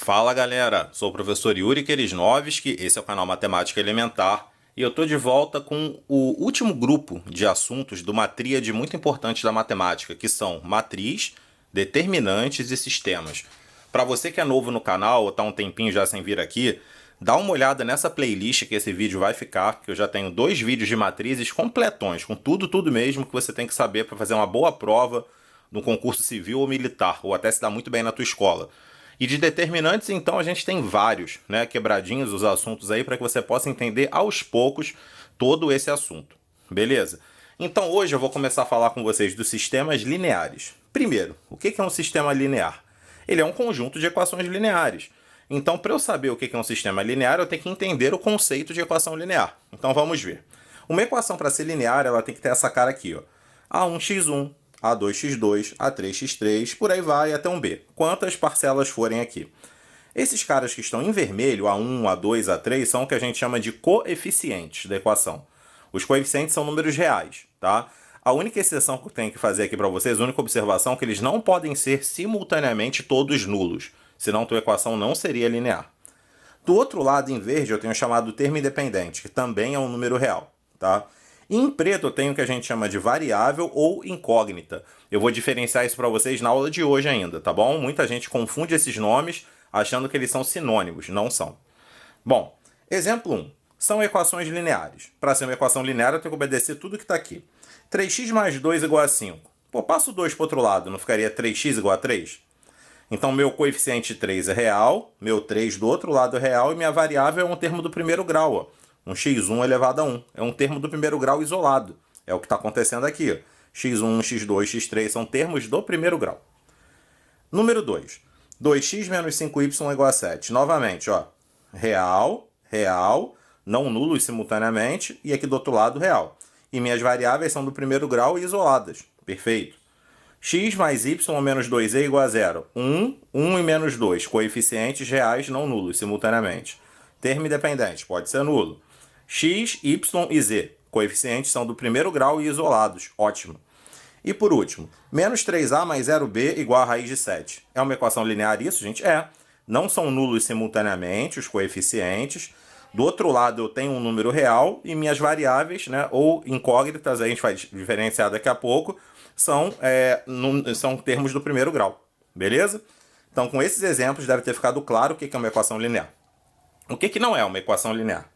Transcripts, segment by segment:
Fala galera, sou o professor Yuri Kerisnovski, esse é o canal Matemática Elementar e eu estou de volta com o último grupo de assuntos de uma tríade muito importante da matemática, que são matriz, determinantes e sistemas. Para você que é novo no canal ou está um tempinho já sem vir aqui, dá uma olhada nessa playlist que esse vídeo vai ficar, que eu já tenho 2 vídeos de matrizes completões, com tudo mesmo que você tem que saber para fazer uma boa prova no concurso civil ou militar, ou até se dar muito bem na tua escola. E de determinantes, então, a gente tem vários, né, quebradinhos os assuntos aí para que você possa entender aos poucos todo esse assunto. Beleza? Então, hoje eu vou começar a falar com vocês dos sistemas lineares. Primeiro, o que é um sistema linear? Ele é um conjunto de equações lineares. Então, para eu saber o que é um sistema linear, eu tenho que entender o conceito de equação linear. Então, vamos ver. Uma equação, para ser linear, ela tem que ter essa cara aqui, ó. A1x1, A2x2, A3x3, por aí vai até um B. Quantas parcelas forem aqui. Esses caras que estão em vermelho, A1, A2, A3, são o que a gente chama de coeficientes da equação. Os coeficientes são números reais, tá? A única exceção que eu tenho que fazer aqui para vocês, a única observação é que eles não podem ser simultaneamente todos nulos, senão a tua equação não seria linear. Do outro lado, em verde, eu tenho chamado termo independente, que também é um número real, tá? E em preto eu tenho o que a gente chama de variável ou incógnita. Eu vou diferenciar isso para vocês na aula de hoje ainda, tá bom? Muita gente confunde esses nomes achando que eles são sinônimos, não são. Bom, exemplo 1. São equações lineares. Para ser uma equação linear eu tenho que obedecer tudo que está aqui. 3x mais 2 igual a 5. Pô, passo o 2 para o outro lado, não ficaria 3x igual a 3? Então meu coeficiente 3 é real, meu 3 do outro lado é real e minha variável é um termo do primeiro grau, ó. Um x1 elevado a 1. É um termo do primeiro grau isolado. É o que está acontecendo aqui, ó. x1, x2, x3 são termos do primeiro grau. Número 2. 2x menos 5y igual a 7. Novamente, ó. Real, real, não nulos simultaneamente, e aqui do outro lado, real. E minhas variáveis são do primeiro grau e isoladas. Perfeito. X mais y menos 2e igual a 0. 1, 1 e menos 2. Coeficientes reais não nulos simultaneamente. Termo independente, pode ser nulo. X, y e z. Coeficientes são do primeiro grau e isolados. Ótimo. E por último, menos 3a mais 0b igual a raiz de 7. É uma equação linear isso, gente? É. Não são nulos simultaneamente os coeficientes. Do outro lado eu tenho um número real e minhas variáveis, né, ou incógnitas, a gente vai diferenciar daqui a pouco, são termos do primeiro grau. Beleza? Então com esses exemplos deve ter ficado claro o que é uma equação linear. O que não é uma equação linear?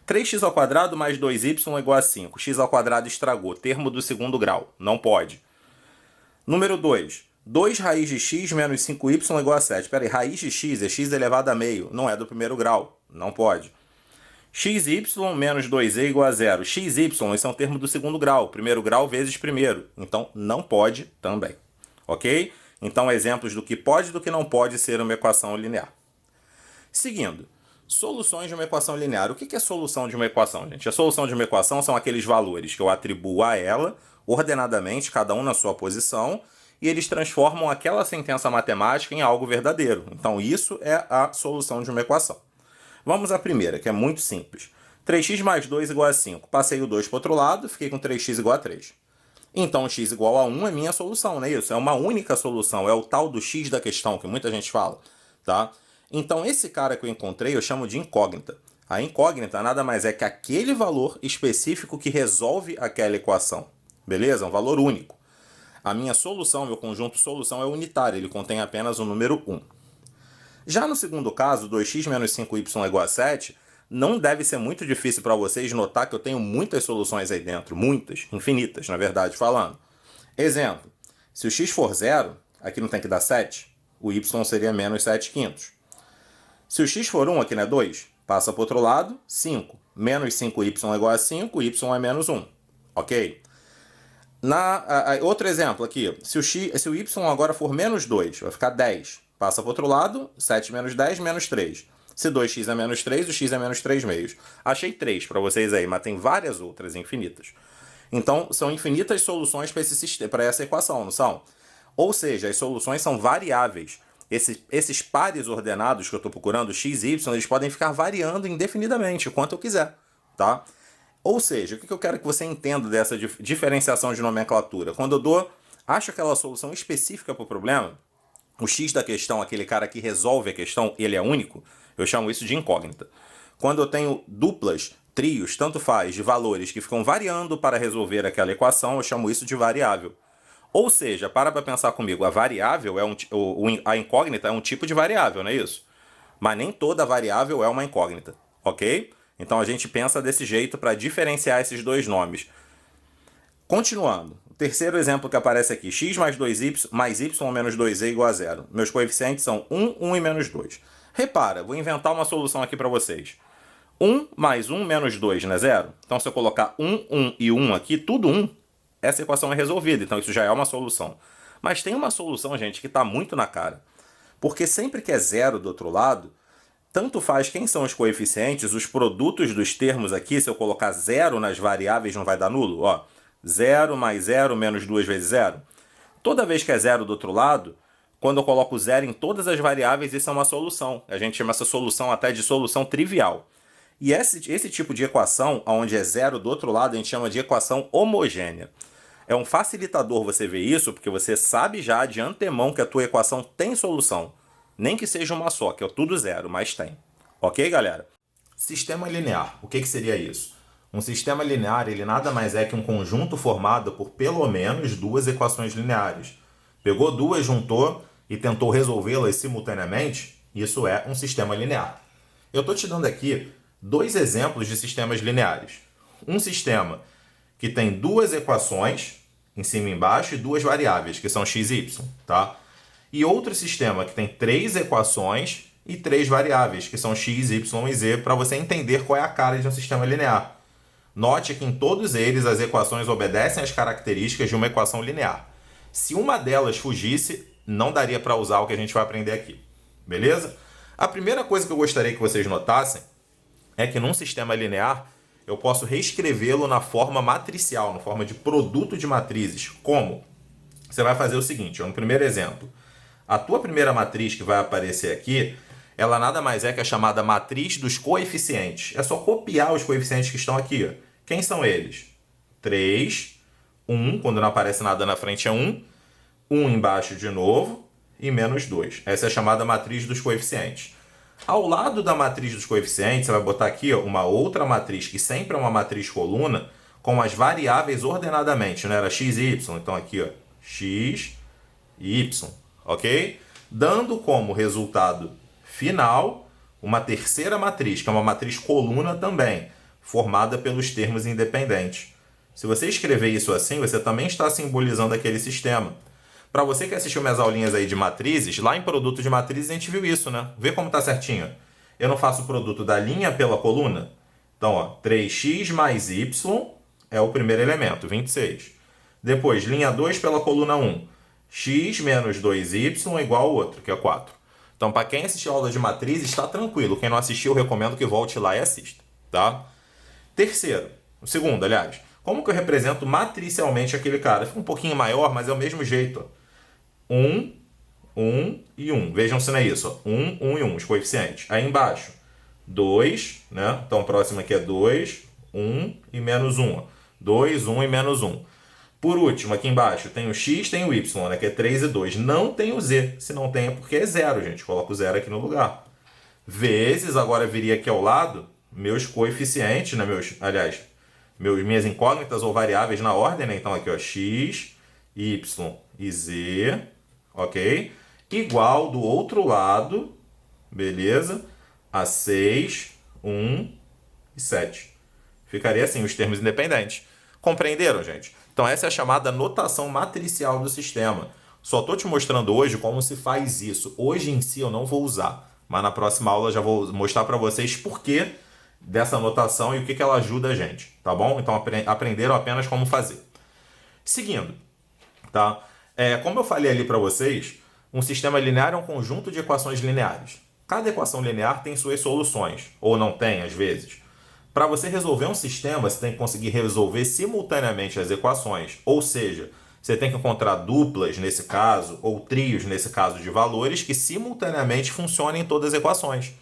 3x² mais 2y igual a 5. X ao quadrado estragou. Termo do segundo grau. Não pode. Número 2. 2 raiz de x menos 5y igual a 7. Espera aí, raiz de x é x elevado a meio. Não é do primeiro grau. Não pode. xy menos 2e igual a 0. xy, esse é um termo do segundo grau. Primeiro grau vezes primeiro. Então, não pode também. Ok? Então, exemplos do que pode e do que não pode ser uma equação linear. Seguindo. Soluções de uma equação linear. O que é solução de uma equação, gente? A solução de uma equação são aqueles valores que eu atribuo a ela, ordenadamente, cada um na sua posição, e eles transformam aquela sentença matemática em algo verdadeiro. Então, isso é a solução de uma equação. Vamos à primeira, que é muito simples. 3x mais 2 igual a 5. Passei o 2 para o outro lado, fiquei com 3x igual a 3. Então, x igual a 1 é minha solução, não é isso? É uma única solução, é o tal do x da questão, que muita gente fala, tá? Então, esse cara que eu encontrei eu chamo de incógnita. A incógnita nada mais é que aquele valor específico que resolve aquela equação. Beleza? Um valor único. A minha solução, meu conjunto solução é unitário, ele contém apenas o número 1. Já no segundo caso, 2x menos 5y igual a 7, não deve ser muito difícil para vocês notar que eu tenho muitas soluções aí dentro. Muitas, infinitas, na verdade, falando. Exemplo, se o x for 0, aqui não tem que dar 7, o y seria menos 7 quintos. Se o x for 1, aqui não é 2, passa para o outro lado, 5. Menos 5y é igual a 5, y é menos 1. Ok? Outro exemplo aqui, se o y agora for menos 2, vai ficar 10. Passa para o outro lado, 7 menos 10, menos 3. Se 2x é menos 3, o x é menos 3 meios. Achei 3 para vocês aí, mas tem várias outras infinitas. Então, são infinitas soluções para essa equação, não são? Ou seja, as soluções são variáveis. Esses pares ordenados que eu estou procurando, x e y, eles podem ficar variando indefinidamente, quanto eu quiser, tá? Ou seja, o que eu quero que você entenda dessa diferenciação de nomenclatura? Quando eu acho aquela solução específica para o problema, o X da questão, aquele cara que resolve a questão, ele é único, eu chamo isso de incógnita. Quando eu tenho duplas, trios, tanto faz, de valores que ficam variando para resolver aquela equação, eu chamo isso de variável. Ou seja, para pensar comigo, a variável a incógnita é um tipo de variável, não é isso? Mas nem toda variável é uma incógnita, ok? Então a gente pensa desse jeito para diferenciar esses dois nomes. Continuando, o terceiro exemplo que aparece aqui, x mais 2y mais y menos 2z igual a zero. Meus coeficientes são 1, 1 e menos 2. Repara, vou inventar uma solução aqui para vocês. 1 mais 1 menos 2 não é zero? Então se eu colocar 1, 1 e 1 aqui, tudo 1, essa equação é resolvida, então isso já é uma solução. Mas tem uma solução, gente, que está muito na cara. Porque sempre que é zero do outro lado, tanto faz quem são os coeficientes, os produtos dos termos aqui, se eu colocar zero nas variáveis não vai dar nulo? Ó, 0 mais 0 menos 2 vezes 0. Toda vez que é zero do outro lado, quando eu coloco zero em todas as variáveis, isso é uma solução. A gente chama essa solução até de solução trivial. E esse tipo de equação, onde é zero do outro lado, a gente chama de equação homogênea. É um facilitador você ver isso, porque você sabe já de antemão que a tua equação tem solução. Nem que seja uma só, que é tudo zero, mas tem. Ok, galera? Sistema linear. O que seria isso? Um sistema linear, ele nada mais é que um conjunto formado por pelo menos duas equações lineares. Pegou duas, juntou e tentou resolvê-las simultaneamente? Isso é um sistema linear. Eu estou te dando aqui dois exemplos de sistemas lineares. Um sistema que tem duas equações, em cima e embaixo, e duas variáveis, que são x e y, tá? E outro sistema que tem três equações e três variáveis, que são x, y e z, para você entender qual é a cara de um sistema linear. Note que em todos eles as equações obedecem às características de uma equação linear. Se uma delas fugisse, não daria para usar o que a gente vai aprender aqui. Beleza? A primeira coisa que eu gostaria que vocês notassem é que num sistema linear eu posso reescrevê-lo na forma matricial, na forma de produto de matrizes. Como? Você vai fazer o seguinte, no primeiro exemplo. A tua primeira matriz que vai aparecer aqui, ela nada mais é que a chamada matriz dos coeficientes. É só copiar os coeficientes que estão aqui. Quem são eles? 3, 1, quando não aparece nada na frente é 1, 1 embaixo de novo e menos 2. Essa é a chamada matriz dos coeficientes. Ao lado da matriz dos coeficientes, você vai botar aqui uma outra matriz, que sempre é uma matriz coluna, com as variáveis ordenadamente. Não era x e y? Então aqui, x e y. Ok? Dando como resultado final uma terceira matriz, que é uma matriz coluna também, formada pelos termos independentes. Se você escrever isso assim, você também está simbolizando aquele sistema. Para você que assistiu minhas aulinhas aí de matrizes, lá em produto de matrizes a gente viu isso, né? Vê como tá certinho. Eu não faço o produto da linha pela coluna. Então, 3x mais y é o primeiro elemento, 26. Depois, linha 2 pela coluna 1. X menos 2y é igual ao outro, que é 4. Então, para quem assistiu a aula de matrizes, está tranquilo. Quem não assistiu, eu recomendo que volte lá e assista, tá? Terceiro, o segundo, aliás. Como que eu represento matricialmente aquele cara? Fica um pouquinho maior, mas é o mesmo jeito. 1, 1 e 1. Vejam se não é isso. 1, 1 e 1, os coeficientes. Aí embaixo, 2, né? Então, o próximo aqui é 2, 1 e menos 1. 2, 1 e menos 1. Por último, aqui embaixo, tem o x, tem o y, né? Que é 3 e 2. Não tem o z. Se não tem, é porque é zero, gente. Coloco o zero aqui no lugar. Vezes, agora viria aqui ao lado, meus coeficientes, né? Minhas incógnitas ou variáveis na ordem, né? Então, aqui, x, y e z, ok? Igual do outro lado, beleza? A 6, 1 e 7. Ficaria assim, os termos independentes. Compreenderam, gente? Então, essa é a chamada notação matricial do sistema. Só estou te mostrando hoje como se faz isso. Hoje em si eu não vou usar, mas na próxima aula eu já vou mostrar para vocês por que dessa notação e o que ela ajuda a gente, tá bom? Então, aprenderam apenas como fazer. Seguindo, tá? Como eu falei ali para vocês, um sistema linear é um conjunto de equações lineares. Cada equação linear tem suas soluções, ou não tem, às vezes. Para você resolver um sistema, você tem que conseguir resolver simultaneamente as equações. Ou seja, você tem que encontrar duplas nesse caso, ou trios nesse caso de valores, que simultaneamente funcionem em todas as equações.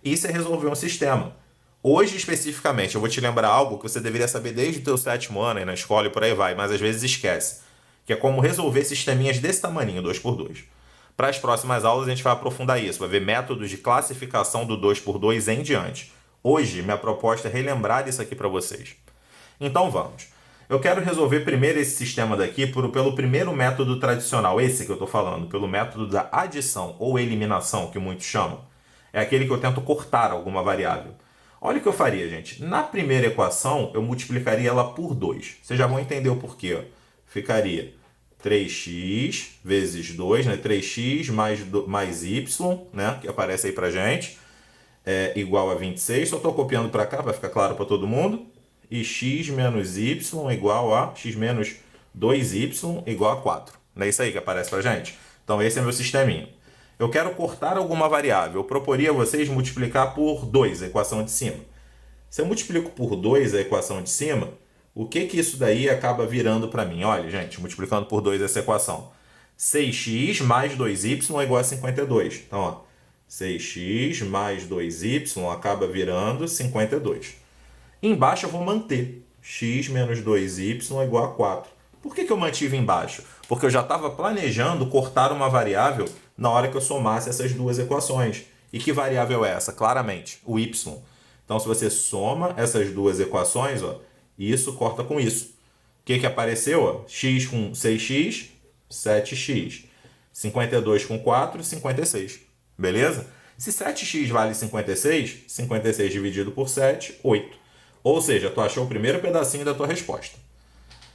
Isso é resolver um sistema. Hoje, especificamente, eu vou te lembrar algo que você deveria saber desde o teu 7º ano, aí na escola e por aí vai, mas às vezes esquece. Que é como resolver sisteminhas desse tamaninho, 2x2. Para as próximas aulas a gente vai aprofundar isso, vai ver métodos de classificação do 2 por 2 em diante. Hoje, minha proposta é relembrar isso aqui para vocês. Então vamos. Eu quero resolver primeiro esse sistema daqui pelo primeiro método tradicional, esse que eu estou falando, pelo método da adição ou eliminação, que muitos chamam. É aquele que eu tento cortar alguma variável. Olha o que eu faria, gente. Na primeira equação, eu multiplicaria ela por 2. Vocês já vão entender o porquê. Ó. Ficaria 3x vezes 2, né? 3x mais y, né? Que aparece aí pra gente, igual a 26. Só estou copiando para cá para ficar claro para todo mundo. E x menos y igual a x menos 2y igual a 4. Não é isso aí que aparece pra gente? Então esse é meu sisteminha. Eu quero cortar alguma variável. Eu proporia a vocês multiplicar por 2 a equação de cima. Se eu multiplico por 2 a equação de cima, o que isso daí acaba virando para mim? Olha, gente, multiplicando por 2 essa equação. 6x mais 2y é igual a 52. Então, ó, 6x mais 2y acaba virando 52. Embaixo eu vou manter x menos 2y é igual a 4. Por que eu mantive embaixo? Porque eu já estava planejando cortar uma variável na hora que eu somasse essas duas equações. E que variável é essa? Claramente, o y. Então, se você soma essas duas equações, ó, isso corta com isso. O que apareceu? Ó? X com 6x, 7x. 52 com 4, 56. Beleza? Se 7x vale 56, 56 dividido por 7, 8. Ou seja, tu achou o primeiro pedacinho da tua resposta.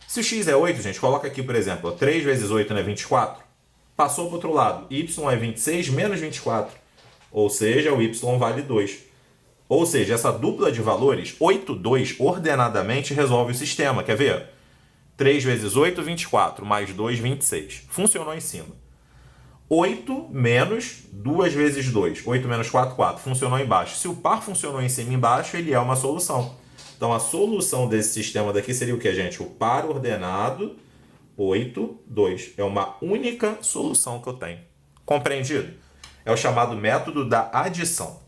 Se o x é 8, gente, coloca aqui, por exemplo, 3 vezes 8 não é 24? Passou para o outro lado, y é 26 menos 24. Ou seja, o y vale 2. Ou seja, essa dupla de valores, 8, 2, ordenadamente resolve o sistema. Quer ver? 3 vezes 8, 24, mais 2, 26. Funcionou em cima. 8 menos 2 vezes 2. 8 menos 4, 4. Funcionou embaixo. Se o par funcionou em cima e embaixo, ele é uma solução. Então, a solução desse sistema daqui seria o que, gente? O par ordenado 8, 2. É uma única solução que eu tenho. Compreendido? É o chamado método da adição.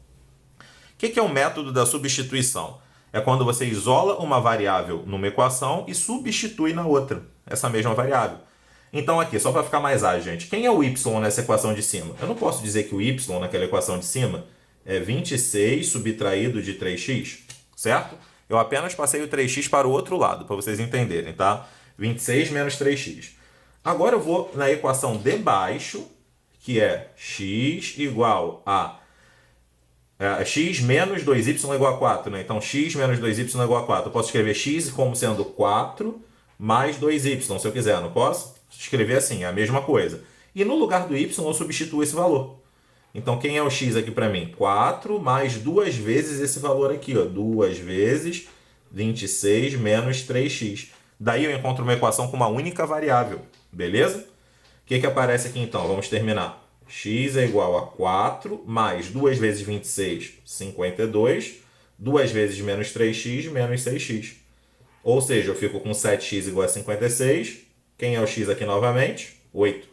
O que é o método da substituição? É quando você isola uma variável numa equação e substitui na outra, essa mesma variável. Então aqui, só para ficar mais ágil, gente, quem é o y nessa equação de cima? Eu não posso dizer que o y naquela equação de cima é 26 subtraído de 3x, certo? Eu apenas passei o 3x para o outro lado, para vocês entenderem, tá? 26 menos 3x. Agora eu vou na equação de baixo, que é x igual a x menos 2y igual a 4, né? Então, x menos 2y igual a 4. Eu posso escrever x como sendo 4 mais 2y, se eu quiser, não posso? Escrever assim, é a mesma coisa. E no lugar do y, eu substituo esse valor. Então, quem é o x aqui para mim? 4 mais 2 vezes esse valor aqui, ó. 2 vezes 26 menos 3x. Daí eu encontro uma equação com uma única variável, beleza? O que aparece aqui então? Vamos terminar. X é igual a 4 mais 2 vezes 26, 52. 2 vezes menos 3x, menos 6x. Ou seja, eu fico com 7x igual a 56. Quem é o x aqui novamente? 8.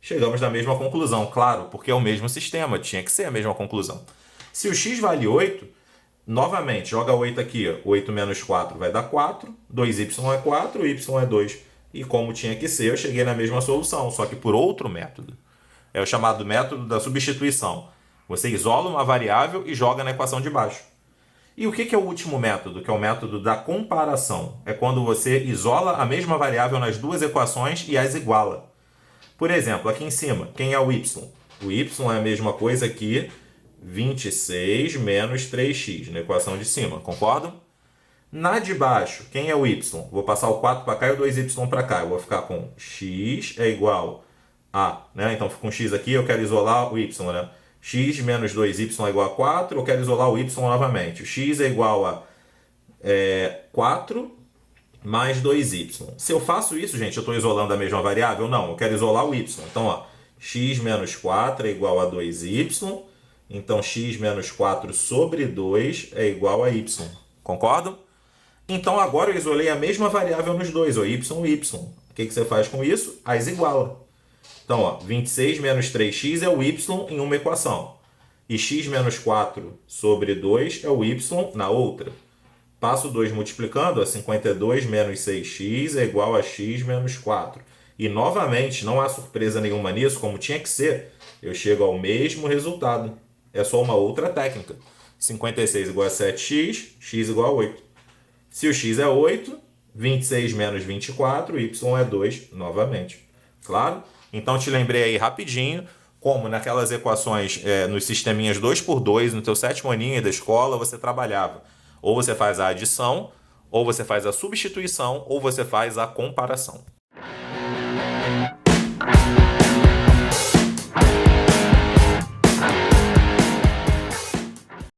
Chegamos na mesma conclusão, claro, porque é o mesmo sistema, tinha que ser a mesma conclusão. Se o x vale 8, novamente, joga 8 aqui, ó. 8 menos 4 vai dar 4, 2y é 4, y é 2. E como tinha que ser, eu cheguei na mesma solução, só que por outro método. É o chamado método da substituição. Você isola uma variável e joga na equação de baixo. E o que é o último método? Que é o método da comparação. É quando você isola a mesma variável nas duas equações e as iguala. Por exemplo, aqui em cima, quem é o y? O y é a mesma coisa que 26 menos 3x, na equação de cima, concordam? Na de baixo, quem é o y? Vou passar o 4 para cá e o 2y para cá. Eu vou ficar com x é igual a, né? Então, fico com x aqui, eu quero isolar o y, né? X menos 2y é igual a 4, eu quero isolar o y novamente. O x é igual a 4 mais 2y. Se eu faço isso, gente, eu estou isolando a mesma variável? Não, eu quero isolar o y. Então, ó, x menos 4 é igual a 2y. Então, x menos 4 sobre 2 é igual a y. Concordam? Então, agora eu isolei a mesma variável nos dois, ó, y e y. O que você faz com isso? As iguala. Então, ó, 26 menos 3x é o y em uma equação. E x menos 4 sobre 2 é o y na outra. Passo 2 multiplicando, ó, 52 menos 6x é igual a x menos 4. e novamente não há surpresa nenhuma nisso, como tinha que ser, eu chego ao mesmo resultado. É só uma outra técnica. 56 igual a 7x, x igual a 8. Se o x é 8, 26 menos 24, y é 2 novamente. Claro? Então te lembrei aí rapidinho como naquelas equações, nos sisteminhas 2x2, no teu sétimo aninho da escola, você trabalhava. Ou você faz a adição, ou você faz a substituição, ou você faz a comparação.